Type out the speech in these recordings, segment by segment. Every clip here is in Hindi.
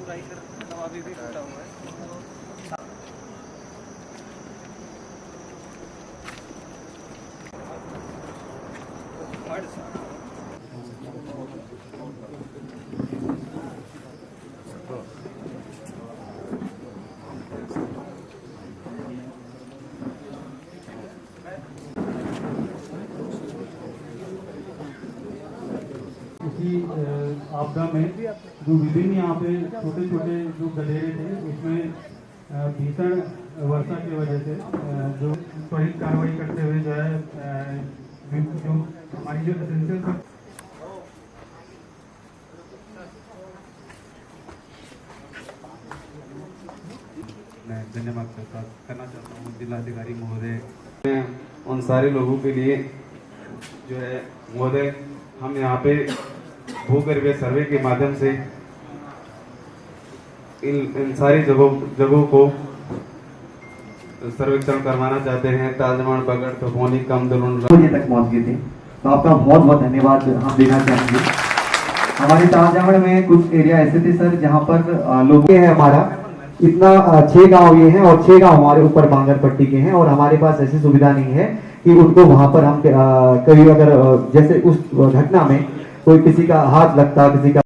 पूरा ही दवा भी टूटा हुआ है। इसी आपदा में जो विभिन्न यहाँ पे छोटे छोटे जो गधेरे थे उसमें भीषण वर्षा की वजह से जो त्वरित कार्रवाई करते हुए जो है जो हमारी जो एसेंशियल मैं धन्यवाद करना चाहता हूँ जिलाधिकारी महोदय। मैं उन सारे लोगों के लिए जो है महोदय, हम यहाँ पे भूगर्भीय सर्वे के माध्यम से इन सारी जगहों को सर्वेक्षण करवाना चाहते हैं। ताजमहल, बगड़, तपोनी, कमदलुन तक पहुँच गए थे, तो आपका बहुत बहुत धन्यवाद हम देना चाहेंगे। हमारे ताजमहल में कुछ एरिया ऐसे थे सर जहाँ पर लोग हैं, हमारा इतना 6 गांव ये हैं और 6 गांव हमारे ऊपर बांगर पट्टी के हैं और हमारे पास ऐसी सुविधा नहीं है कि उनको वहां पर हम कभी अगर जैसे उस घटना में कोई किसी का हाथ लगता, किसी का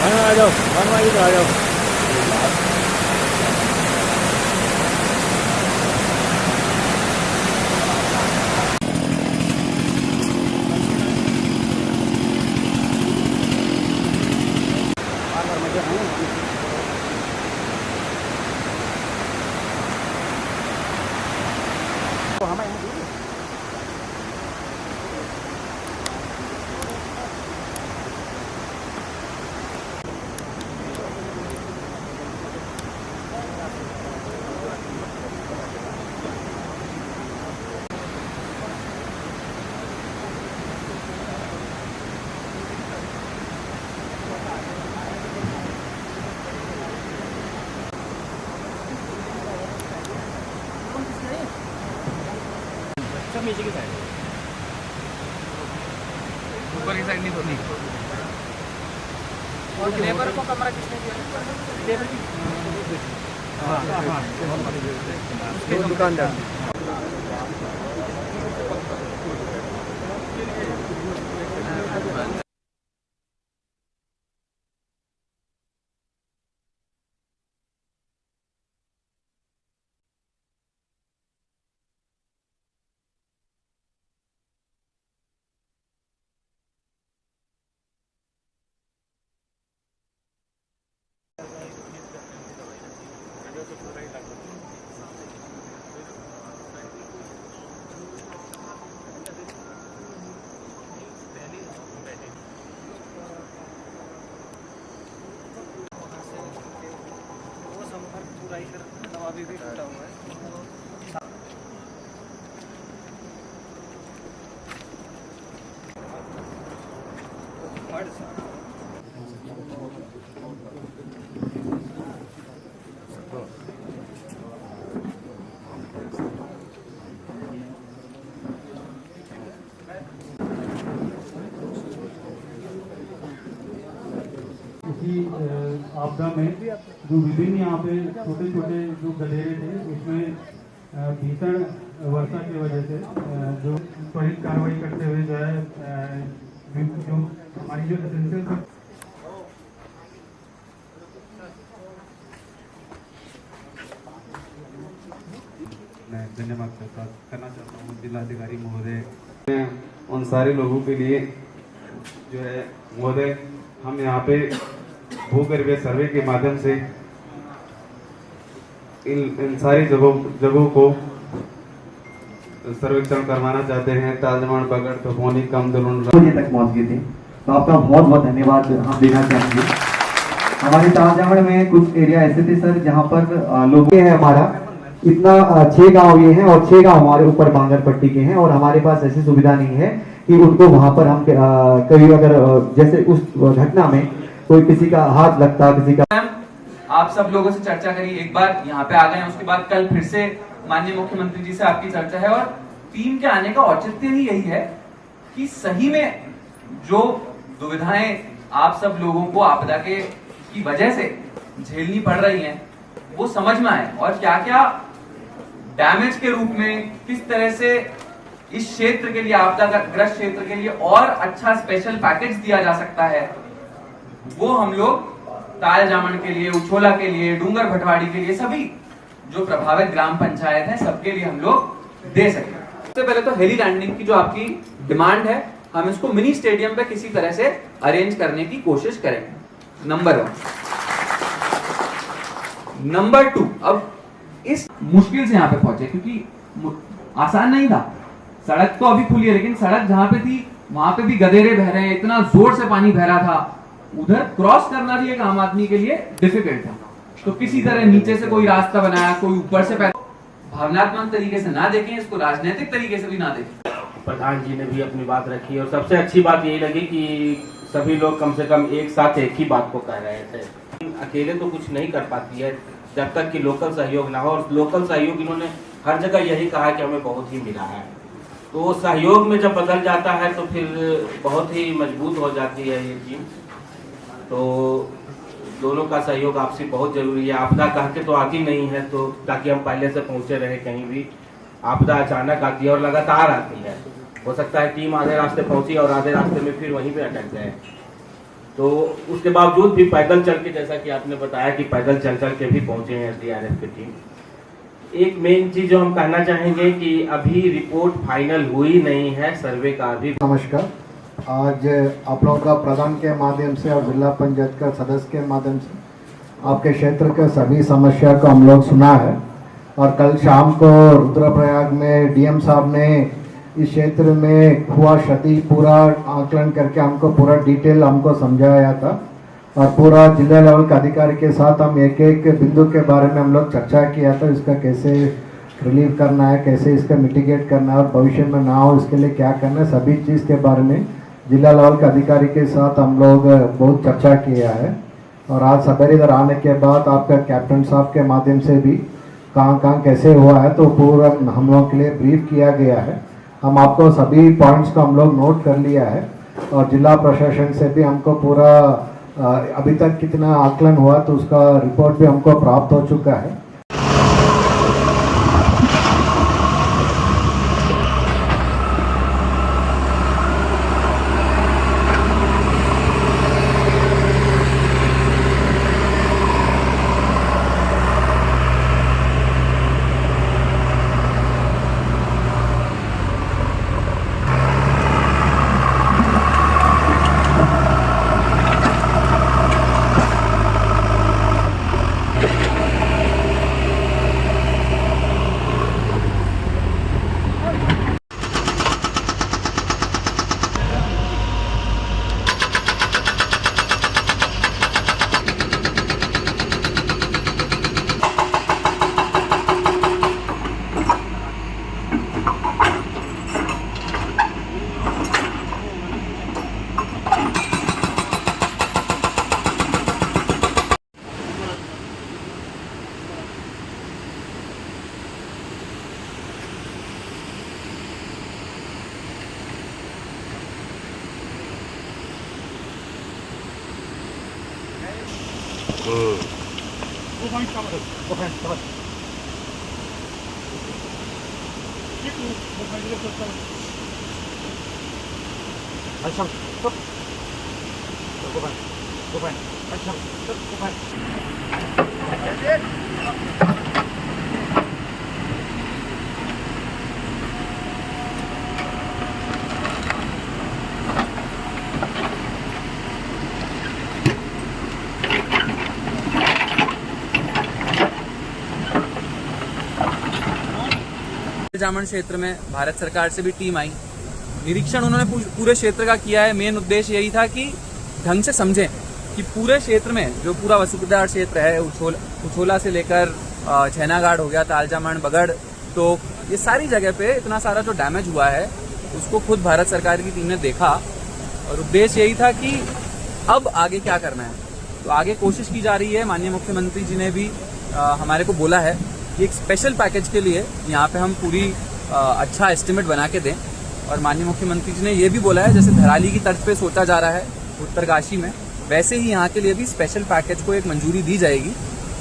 आ जाओ, आ जाओ। सब नीचे की साइड, ऊपर की साइड नहीं धोनी। और लेबर को कमरा किसने दिया? लेबर की दुकानदार। दवा भी टूटा हुआ है। इसी आपदा में जो विभिन्न यहाँ पे छोटे छोटे जो गधेरे थे उसमें भीषण वर्षा की वजह से जो त्वरित कार्रवाई करते हुए जो है जो हमारी जो एसेंशियल मैं धन्यवाद करना चाहता हूँ जिलाधिकारी महोदय। मैं उन सारे लोगों के लिए जो है महोदय, हम यहाँ पे भूगर्भीय सर्वे के माध्यम से इन सारी जगहों को सर्वेक्षण करवाना चाहते हैं ताजमहल बगड़ तपोनी कमदुलुन मुझे तक पहुंच गए थे, तो आपका बहुत बहुत धन्यवाद हम देना चाहेंगे। हमारे ताजमहल में कुछ एरिया ऐसे थे सर जहाँ पर लोग हैं, हमारा इतना 6 गांव ये हैं और 6 गांव हमारे ऊपर बांगर पट्टी के हैं, और हमारे पास ऐसी सुविधा नहीं है कि उनको वहां पर हम कभी अगर जैसे उस घटना में कोई किसी का हाथ लगता, किसी का। आप सब लोगों से चर्चा करी, एक बार यहाँ पे आ गए, उसके बाद कल फिर से माननीय मुख्यमंत्री जी से आपकी चर्चा है, और टीम के आने का औचित्य ही यही है कि सही में जो दुविधाएं आप सब लोगों को आपदा के की वजह से झेलनी पड़ रही हैं वो समझ में आए, और क्या क्या डैमेज के रूप में किस तरह से इस क्षेत्र के लिए, आपदा ग्रस्त क्षेत्र के लिए और अच्छा स्पेशल पैकेज दिया जा सकता है, वो हम लोग ताल जामन के लिए, उछोला के लिए, डूंगर भटवाड़ी के लिए, सभी जो प्रभावित ग्राम पंचायत हैं सबके लिए हम लोग दे सकें। सबसे पहले तो हेली लैंडिंग की जो आपकी डिमांड है, हम इसको मिनी स्टेडियम पे किसी तरह से अरेंज करने की कोशिश करेंगे, नंबर 1। नंबर 2, अब इस मुश्किल से यहाँ पे पहुंचे क्योंकि आसान नहीं था, सड़क तो अभी खुली है लेकिन सड़क जहां पे थी वहां पे भी गधेरे बह रहे हैं, इतना जोर से पानी बह रहा था, उधर क्रॉस करना भी एक आम आदमी के लिए डिफिकल्ट था। तो किसी तरह नीचे से कोई रास्ता बनाया, कोई ऊपर से भावनात्मक तरीके से ना देखें इसको, राजनीतिक तरीके से भी ना देखें। प्रधान जी ने भी अपनी बात रखी, और सबसे अच्छी बात यही लगी कि सभी लोग कम से कम एक साथ एक ही बात को कह रहे थे। अकेले तो कुछ नहीं कर पाती है जब तक कि लोकल सहयोग ना हो, और लोकल सहयोग इन्होंने हर जगह यही कहा कि हमें बहुत ही मिला है। तो सहयोग में जब बदल जाता है तो फिर बहुत ही मजबूत हो जाती है ये टीम। तो दोनों का सहयोग आपसी बहुत जरूरी है। आपदा कह के तो आती नहीं है, तो ताकि हम पहले से पहुंचे रहे, कहीं भी आपदा अचानक आती है और लगातार आती है। हो सकता है टीम आधे रास्ते पहुंची और आधे रास्ते में फिर वहीं पे अटक गए, तो उसके बावजूद भी पैदल चल के, जैसा कि आपने बताया कि पैदल चल चल के भी पहुंचे हैं एसडीआरएफ की टीम। एक मेन चीज जो हम कहना चाहेंगे कि अभी रिपोर्ट फाइनल हुई नहीं है, सर्वे का भी। नमस्कार, आज आप लोगों का प्रधान के माध्यम से और जिला पंचायत का सदस्य के माध्यम से आपके क्षेत्र के सभी समस्या को हम लोग सुना है, और कल शाम को रुद्रप्रयाग में डीएम साहब ने इस क्षेत्र में हुआ क्षति पूरा आकलन करके हमको पूरा डिटेल हमको समझाया था, और पूरा जिला लेवल के अधिकारी के साथ हम एक एक बिंदु के बारे में हम लोग चर्चा किया था, इसका कैसे रिलीव करना है, कैसे इसका मिटिगेट करना है और भविष्य में ना हो इसके लिए क्या करना है, सभी चीज़ के बारे में जिला लेवल के अधिकारी के साथ हम लोग बहुत चर्चा किया है। और आज सवेरे इधर आने के बाद आपका कैप्टन साहब के माध्यम से भी कहाँ कहाँ कैसे हुआ है तो पूरा हम लोग के लिए ब्रीफ किया गया है। हम आपको सभी पॉइंट्स को हम लोग नोट कर लिया है, और जिला प्रशासन से भी हमको पूरा अभी तक कितना आकलन हुआ तो उसका रिपोर्ट भी हमको प्राप्त हो चुका है। जामन क्षेत्र में भारत सरकार से भी टीम आई, निरीक्षण उन्होंने पूरे क्षेत्र का किया है। मेन उद्देश्य यही था कि ढंग से समझें कि पूरे क्षेत्र में जो पूरा वसुधार क्षेत्र है, उछोला से लेकर छैनागाड़ हो गया, तालजामन, बगड़, तो ये सारी जगह पे इतना सारा जो डैमेज हुआ है उसको खुद भारत सरकार की टीम ने देखा और उद्देश्य यही था कि अब आगे क्या करना है। तो आगे कोशिश की जा रही है। माननीय मुख्यमंत्री जी ने भी हमारे को बोला है कि एक स्पेशल पैकेज के लिए यहाँ पे हम पूरी अच्छा एस्टिमेट बना के दें। और माननीय मुख्यमंत्री जी ने ये भी बोला है जैसे धराली की तर्ज पे सोचा जा रहा है उत्तरकाशी में, वैसे ही यहाँ के लिए भी स्पेशल पैकेज को एक मंजूरी दी जाएगी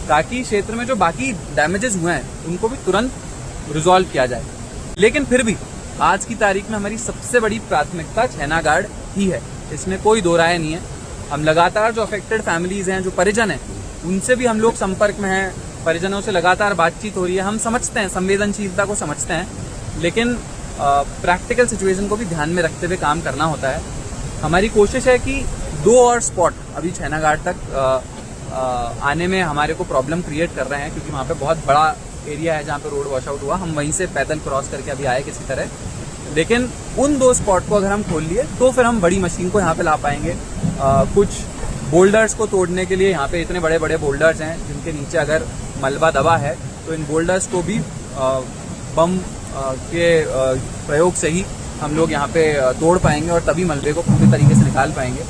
ताकि क्षेत्र में जो बाकी डैमेजेस हुए हैं उनको भी तुरंत रिजॉल्व किया जाए। लेकिन फिर भी आज की तारीख में हमारी सबसे बड़ी प्राथमिकता छैनागाड़ ही है, इसमें कोई दो राय नहीं है। हम लगातार जो अफेक्टेड फैमिलीज हैं, जो परिजन हैं, उनसे भी हम लोग संपर्क में हैं, परिजनों से लगातार बातचीत हो रही है। हम समझते हैं, संवेदनशीलता को समझते हैं, लेकिन प्रैक्टिकल सिचुएशन को भी ध्यान में रखते हुए काम करना होता है। हमारी कोशिश है कि 2 और स्पॉट अभी छैनागाड़ तक आने में हमारे को प्रॉब्लम क्रिएट कर रहे हैं क्योंकि वहाँ पे बहुत बड़ा एरिया है जहाँ पे रोड वॉश आउट हुआ। हम वहीं से पैदल क्रॉस करके अभी आए किसी तरह, लेकिन उन 2 स्पॉट को अगर हम खोल लिए तो फिर हम बड़ी मशीन को यहाँ पे ला पाएंगे। कुछ बोल्डर्स को तोड़ने के लिए यहाँ पे इतने बड़े बड़े बोल्डर्स हैं जिनके नीचे अगर मलबा दबा है तो इन बोल्डर्स को भी बम के प्रयोग से ही हम लोग यहाँ पे तोड़ पाएंगे और तभी मलबे को पूरी तरीके से निकाल पाएंगे।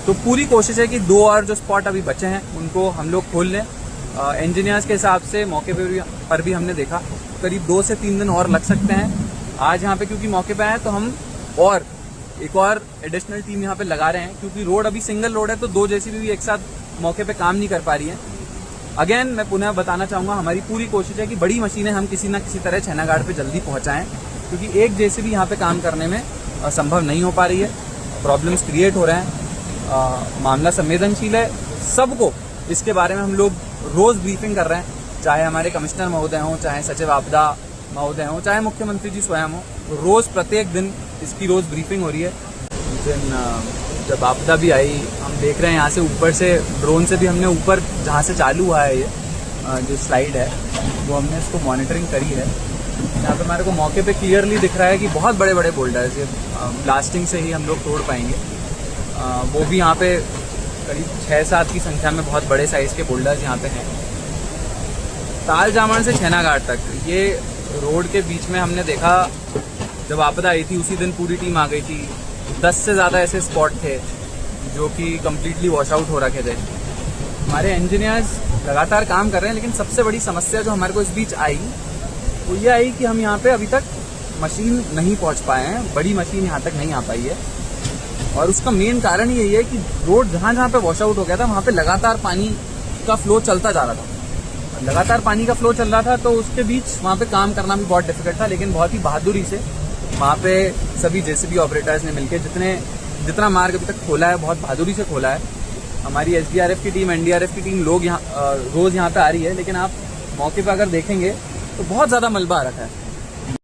तो पूरी कोशिश है कि 2 और जो स्पॉट अभी बचे हैं उनको हम लोग खोल लें। इंजीनियर्स के हिसाब से मौके पर भी हमने देखा करीब 2 से 3 दिन और लग सकते हैं। आज यहाँ पे क्योंकि मौके पे आए तो हम और एक और एडिशनल टीम यहाँ पे लगा रहे हैं क्योंकि रोड अभी सिंगल रोड है तो 2 जेसीबी भी एक साथ मौके पे काम नहीं कर पा रही है। अगेन मैं पुनः बताना चाहूँगा हमारी पूरी कोशिश है कि बड़ी मशीनें हम किसी न किसी तरह छैनागाड़ पे जल्दी पहुँचाएँ क्योंकि एक जेसीबी यहाँ पे काम करने में संभव नहीं हो पा रही है, प्रॉब्लम्स क्रिएट हो रहे हैं। मामला संवेदनशील है, सबको इसके बारे में हम लोग रोज़ ब्रीफिंग कर रहे हैं, चाहे हमारे कमिश्नर महोदय हों, चाहे सचिव आपदा महोदय हों, चाहे मुख्यमंत्री जी स्वयं हों, रोज़ प्रत्येक दिन इसकी रोज़ ब्रीफिंग हो रही है। उस दिन जब आपदा भी आई, हम देख रहे हैं यहाँ से ऊपर से ड्रोन से भी हमने ऊपर जहाँ से चालू हुआ है ये जो स्लाइड है वो हमने इसको मॉनिटरिंग करी है। यहाँ पे हमारे को मौके पे क्लियरली दिख रहा है कि बहुत बड़े बड़े बोल्डर्स ये ब्लास्टिंग से ही हम लोग तोड़ पाएंगे। वो भी यहाँ पे करीब 6-7 की संख्या में बहुत बड़े साइज़ के बोल्डर्स यहाँ पे हैं। तालजामन से छैनागाड़ तक ये रोड के बीच में हमने देखा जब आपदा आई थी उसी दिन पूरी टीम आ गई थी। 10 से ज़्यादा ऐसे स्पॉट थे जो कि कम्प्लीटली वॉश आउट हो रखे थे। हमारे इंजीनियर्स लगातार काम कर रहे हैं, लेकिन सबसे बड़ी समस्या जो हमारे को इस बीच आई वो ये आई कि हम यहाँ पे अभी तक मशीन नहीं पहुँच पाए हैं, बड़ी मशीन यहाँ तक नहीं आ पाई है। और उसका मेन कारण यही है कि रोड जहाँ जहाँ पे वॉश आउट हो गया था वहाँ पे लगातार पानी का फ्लो चलता जा रहा था। लगातार पानी का फ्लो चल रहा था तो उसके बीच वहाँ पे काम करना भी बहुत डिफिकल्ट था, लेकिन बहुत ही बहादुरी से वहाँ पे सभी जेसीबी ऑपरेटर्स ने मिलकर जितना मार्ग अभी तक खोला है बहुत बहादुरी से खोला है। हमारी एसडीआरएफ की टीम, एनडीआरएफ की टीम लोग यहाँ रोज़ यहाँ पे आ रही है, लेकिन आप मौके पर अगर देखेंगे तो बहुत ज़्यादा मलबा आ रखा है।